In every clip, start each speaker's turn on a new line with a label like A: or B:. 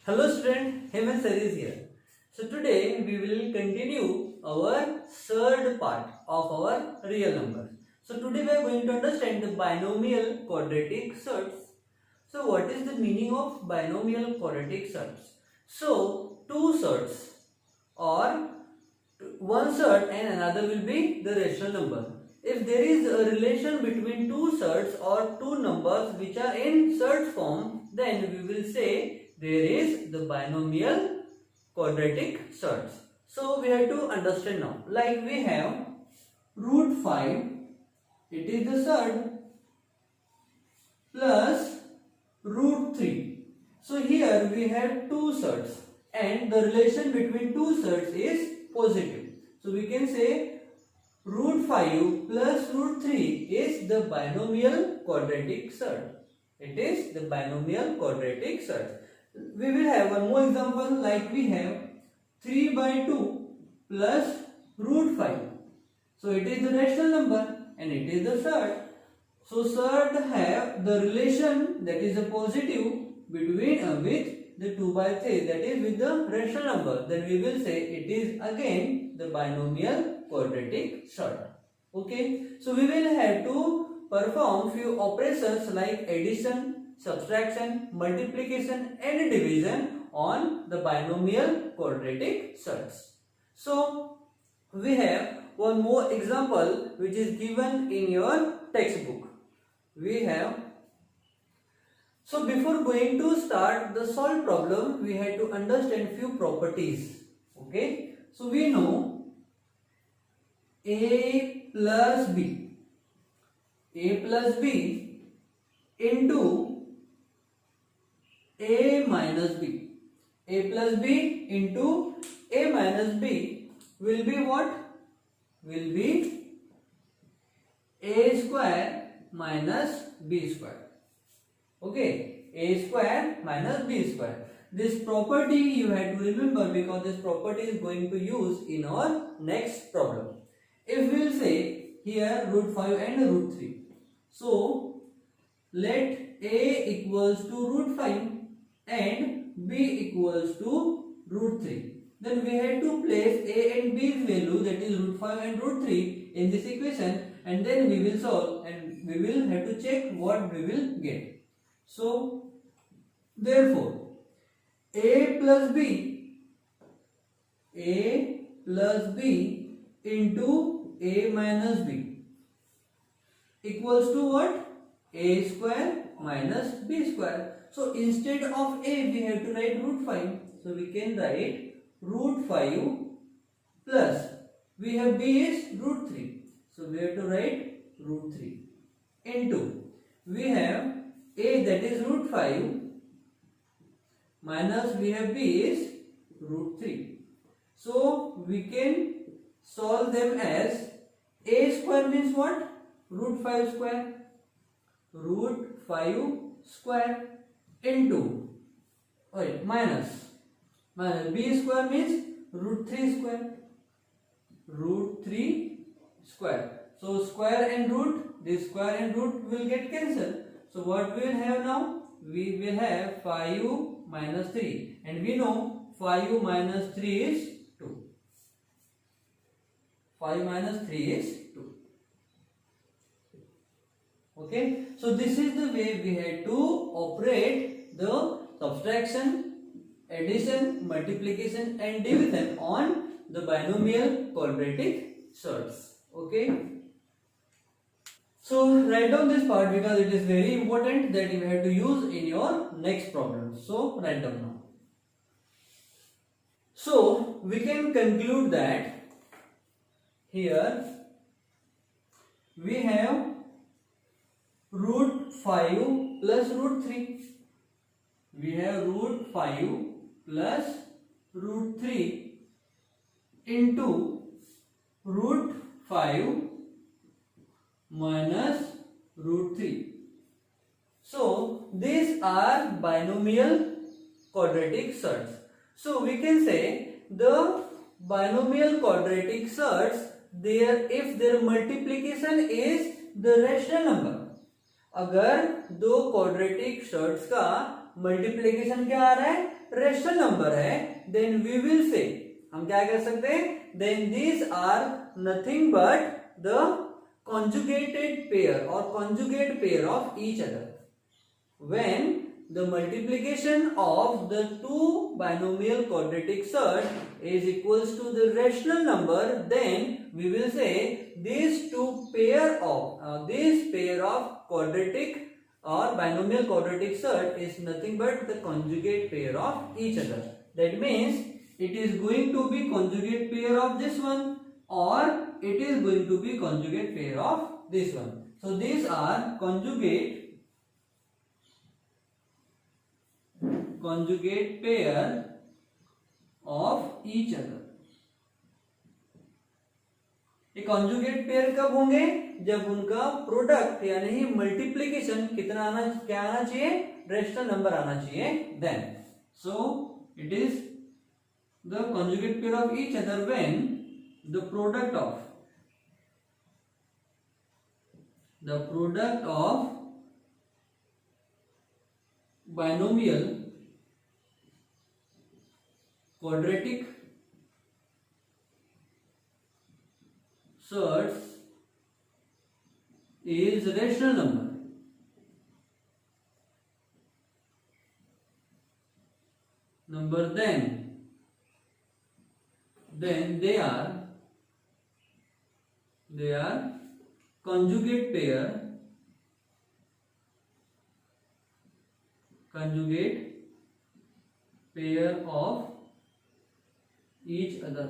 A: Hello student, Hemant Sir is here. So today we will continue our third part of our real numbers. So today we are going to understand the binomial quadratic surds. So what is the meaning of binomial quadratic surds? So two surds or one surd and another will be the rational number. If there is a relation between two surds or two numbers which are in surd form, then we will say there is the binomial quadratic surds. So we have to understand now. Like we have root 5, it is the surd, plus root 3. So here we have two surds and the relation between two surds is positive. So we can say root 5 plus root 3 is the binomial quadratic surd. It is the binomial quadratic surd. We will have one more example, like we have 3 by 2 plus root 5. So it is the rational number and it is the surd. So surd have the relation that is a positive between with the 2 by 3, that is with the rational number. Then we will say it is again the binomial quadratic surd. Okay, so we will have to perform few operations like addition, subtraction, multiplication and division on the binomial quadratic surds. So we have one more example which is given in your textbook. We have, so before going to start the solve problem, we had to understand few properties. Okay, so we know a plus b into a minus b. A plus b into a minus b will be what? Will be a square minus b square. Okay, a square minus b square. This property you have to remember because this property is going to use in our next problem. If we will say here root 5 and root 3. So let a equals to root 5 and b equals to root 3. Then we have to place a and b's value, that is root 5 and root 3, in this equation, and then we will solve and we will have to check what we will get. So therefore a plus b into a minus b equals to what? A square minus b square. So instead of a we have to write root 5. So we can write root 5 plus, we have b is root 3. So we have to write root 3 into, we have a that is root 5 minus we have b is root 3. So we can solve them as a square means what? Root 5 square. Root 5 square into minus b square means root 3 square. Root 3 square. So square and root, this square and root will get cancelled. So what we will have now? We will have 5 minus 3 and we know 5 minus 3 is 2. 5 minus 3 is 2. Okay, so this is the way we had to operate the subtraction, addition, multiplication and division on the binomial quadratic surds. Okay, so write down this part because it is very important that you have to use in your next problem. So write down now. So we can conclude that here we have root 5 plus root 3. We have root 5 plus root 3 into root 5 minus root 3. So these are binomial quadratic surds. So we can say the binomial quadratic surds, if their multiplication is the rational number, अगर दो quadratic surds का multiplication क्या आ रहा है, rational number है, then we will say, हम क्या कह सकते हैं, then these are nothing but the conjugated pair or conjugate pair of each other. When the multiplication of the two binomial quadratic surds is equals to the rational number, then we will say these pair of quadratic or binomial quadratic surd is nothing but the conjugate pair of each other. That means it is going to be conjugate pair of this one, or it is going to be conjugate pair of this one. So these are conjugate pair of each other. ये conjugate pair कब होंगे, जब उनका product यानी multiplication कितना आना, क्या आना चाहिए, रेशनल नंबर आना चाहिए, then so it is the conjugate pair of each other when the product of binomial quadratic surds is rational number, then they are conjugate pair of each other,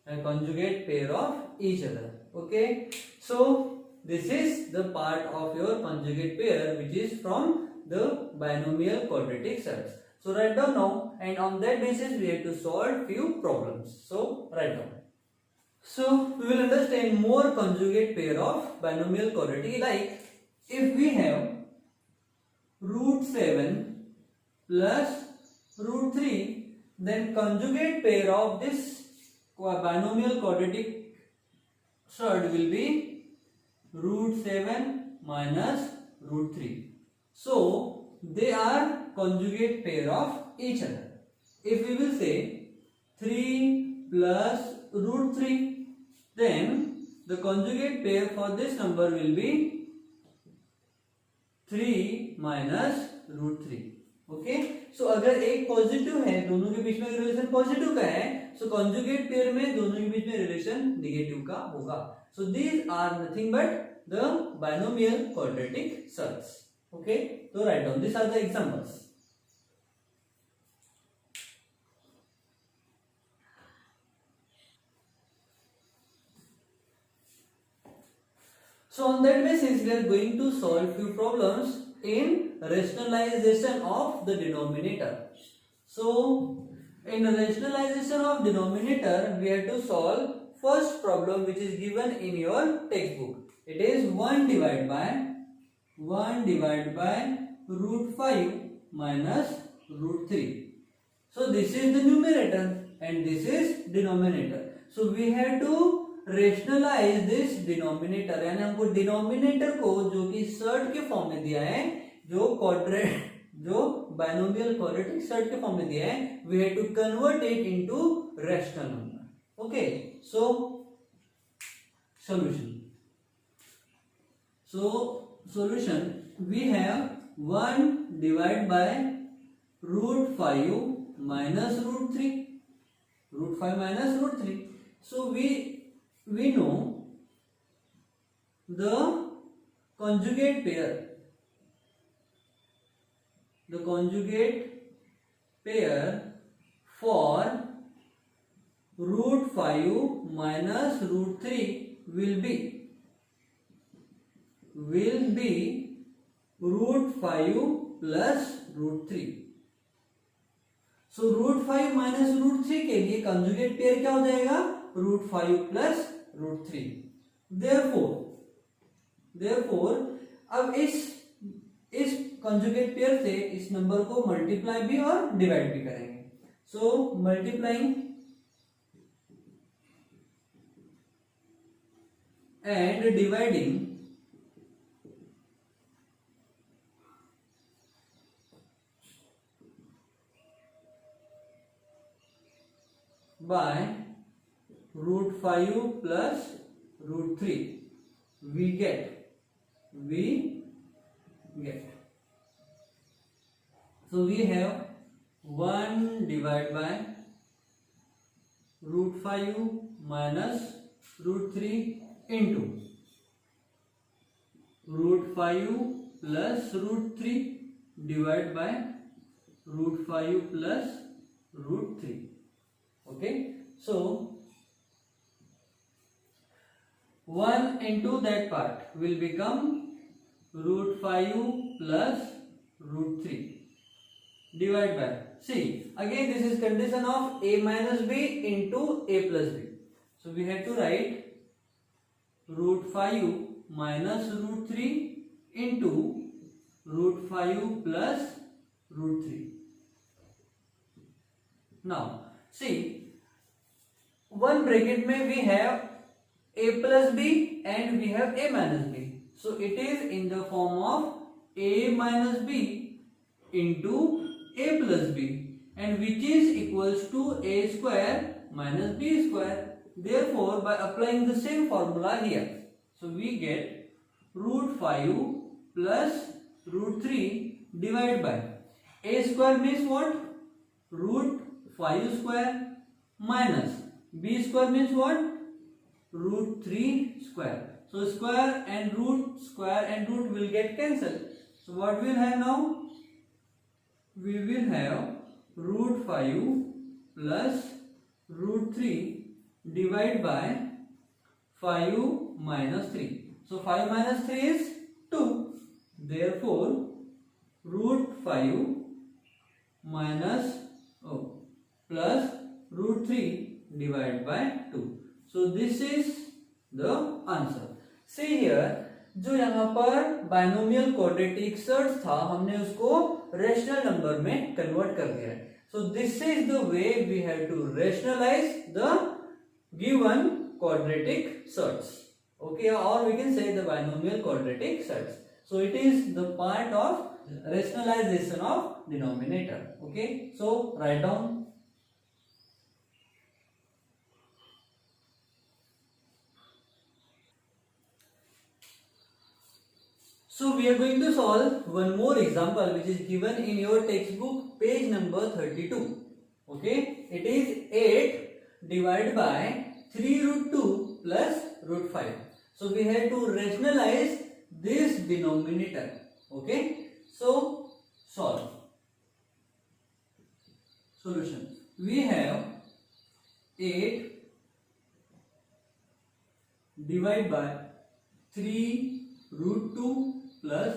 A: a conjugate pair of each other. Okay, so this is the part of your conjugate pair which is from the binomial quadratic surds. So write down now, and on that basis we have to solve few problems. So write down. So we will understand more conjugate pair of binomial quadratic, like if we have root 7 plus root 3, then conjugate pair of this binomial quadratic surd will be root 7 minus root 3. So they are conjugate pair of each other. If we will say 3 plus root 3, then the conjugate pair for this number will be 3 minus root 3. Okay, सो अगर एक positive है, दोनों के बीच में relation positive का है, सो conjugate pair में दोनों के बीच में रिलेशन नेगेटिव का होगा. So these are nothing but the binomial quadratic surds. Okay, तो write down this are the examples. So on that basis we are going to solve few problems in rationalization of the denominator. So in rationalization of denominator we have to solve first problem which is given in your textbook. It is 1 divided by root 5 minus root 3. So this is the numerator and this is denominator. So we have to rationalize this denominator, यानी हमको denominator को जो कि surd के form में दिया है, जो बायनोमियल क्वाड्रेटिक सर्ड के फॉर्म में दिया है, we have to convert it into rational number. Okay, so solution we have 1 divide by root 5 minus root 3, root 5 minus root 3. So we know the conjugate pair for root 5 minus root 3 will be root 5 plus root 3. So root 5 minus root 3 के लिए conjugate pair क्या हो जाएगा, root 5 plus root 3. therefore अब इस conjugate pair से इस number को मल्टीप्लाई भी और डिवाइड भी करेंगे. So multiplying and dividing by root 5 plus root 3. We get so we have 1 divided by root 5 minus root 3 into root 5 plus root 3 divided by root 5 plus root 3. Okay, so 1 into that part will become root 5 plus root 3 divided by, see again this is condition of a minus b into a plus b. So we have to write root 5 minus root 3 into root 5 plus root 3. Now see, one bracket में we have a plus b and we have a minus b. So it is in the form of a minus b into a plus b, and which is equals to a square minus b square. Therefore, by applying the same formula here, so we get root 5 plus root 3 divided by a square means what? Root 5 square minus b square means what? Root 3 square. So square and root will get cancelled. So what we will have now? We will have root 5 plus root 3 divided by 5 minus 3. So 5 minus 3 is 2. Therefore, root 5 minus plus root 3 divided by 2. So this is the answer. See here, जो यहाँ पर binomial quadratic search था हमने उसको rational number में convert कर दिया है. So this is the way we have to rationalize the given quadratic search. Okay, or we can say the binomial quadratic search. So it is the part of rationalization of denominator. Okay, so write down. So we are going to solve one more example which is given in your textbook page number 32. Okay, it is 8 divided by 3 root 2 plus root 5. So we have to rationalize this denominator. Okay, so solve. Solution. We have 8 divided by 3 root 2 plus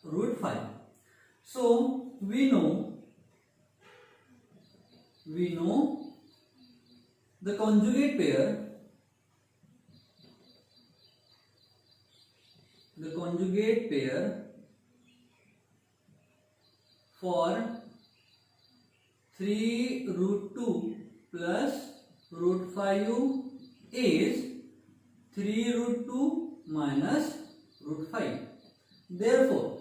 A: root 5. So we know the conjugate pair for 3 root 2 plus root 5 is 3 root 2 minus root 5. Therefore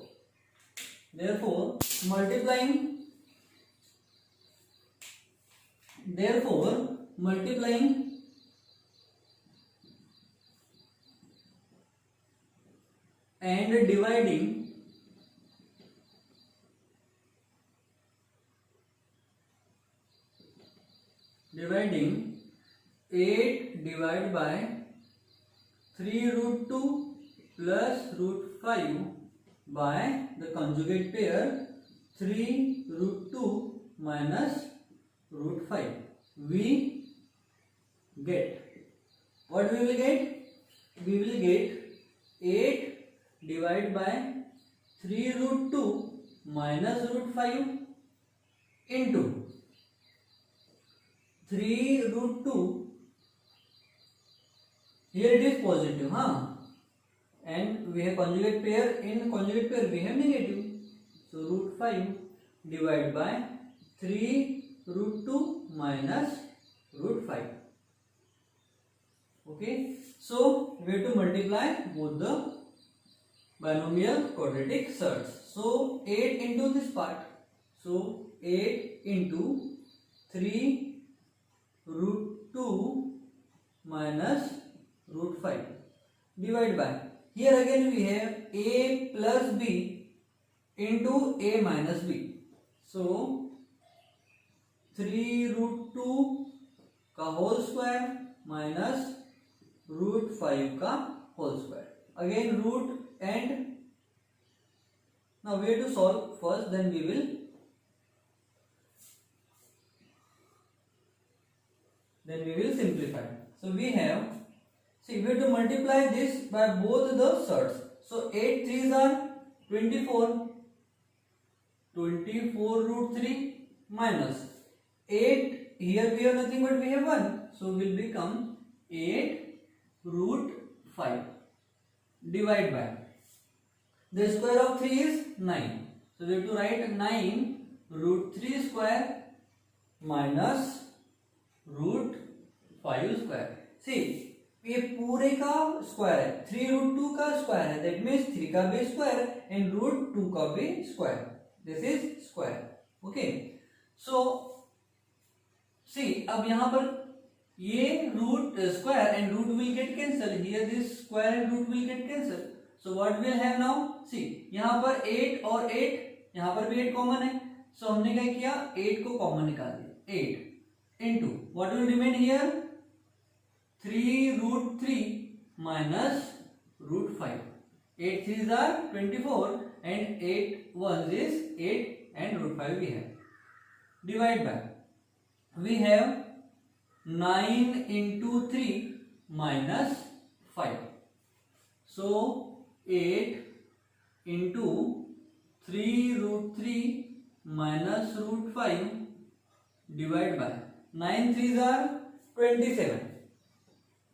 A: multiplying and dividing 8 divided by 3 root 2 plus root 5 by the conjugate pair 3 root 2 minus root 5. We get, what we will get? We will get 8 divided by 3 root 2 minus root 5 into 3 root 2. Here it is positive, and we have conjugate pair. In conjugate pair we have negative. So root 5 divided by 3 root 2 minus root 5. Okay, so we have to multiply both the binomial quadratic surds. So 8 into this part. So 8 into 3 √2 minus √5 divide by, here again we have a plus b into a minus b. So 3√2 का whole square minus √5 का whole square. Again root and now we have to solve first, then we will simplify. So we have, see, we have to multiply this by both the surds. So 8 3s are 24, 24 √3 minus 8, here we have nothing but we have 1, so will become 8 √5 divide by, the square of 3 is 9, so we have to write 9 √3 square minus √5 square. सी, ये पूरे का square है, 3√2 का square है, that means 3 का भी square and √2 का भी square. This is square. Okay, so see, अब यहां पर ये root square and root will get cancel, here this square and root will get cancel. So what will have now, see, यहां पर 8 और 8, यहां पर भी 8 कॉमन है, सो हमने क्या किया, 8 को कॉमन निकाल दिया. 8 into what will remain here, 3√3 minus √5. 8 3s are 24 and 8 1s is 8 and √5 we have. Divide by, we have 9 into 3 minus 5. So 8 into 3√3 minus √5 divide by 9 3s are 27,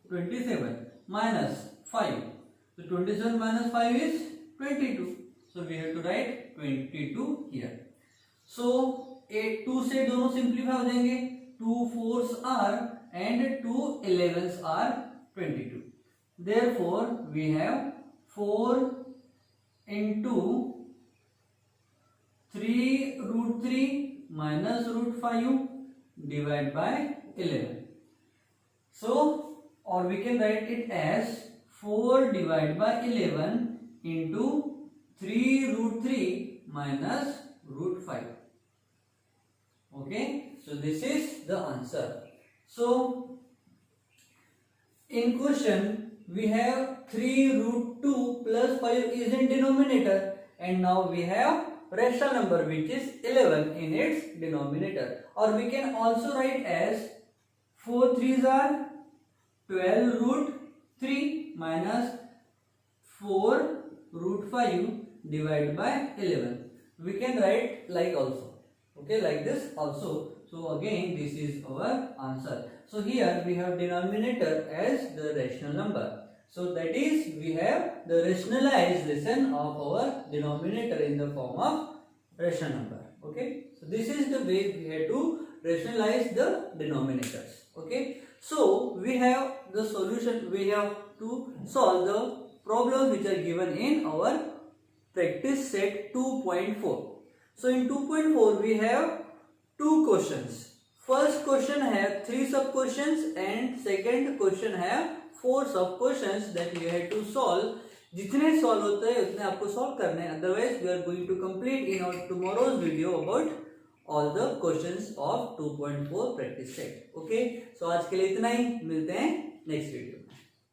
A: 27 minus 5, so 27 minus 5 is 22, so we have to write 22 here. So 8 2 से दोनों simplify हो जाएंगे, 2 4s are and 2 11s are 22. Therefore we have 4 into 3√3 minus √5 divide by 11. So, or we can write it as 4 divided by 11 into 3√3 minus √5. Okay, so this is the answer. So, in question we have 3√2 plus 5 is in denominator, and now we have rational number which is 11 in its denominator, or we can also write as 4 3s are 12√3 minus 4√5 divided by 11. We can write like also, okay, like this also. So again this is our answer. So here we have denominator as the rational number. So that is, we have the rationalization of our denominator in the form of rational number. Okay, so this is the way we have to rationalize the denominators. Okay, so we have the solution. We have to solve the problems which are given in our practice set 2.4. So in 2.4 we have two questions. First question have 3 sub questions and second question have 4 sub questions that you have to solve. जितने solve होते हैं उतने आपको solve करने हैं, otherwise we are going to complete in our tomorrow's video about all the questions of 2.4 practice set. Okay, so आज के लिए इतना ही, मिलते हैं नेक्स्ट वीडियो में.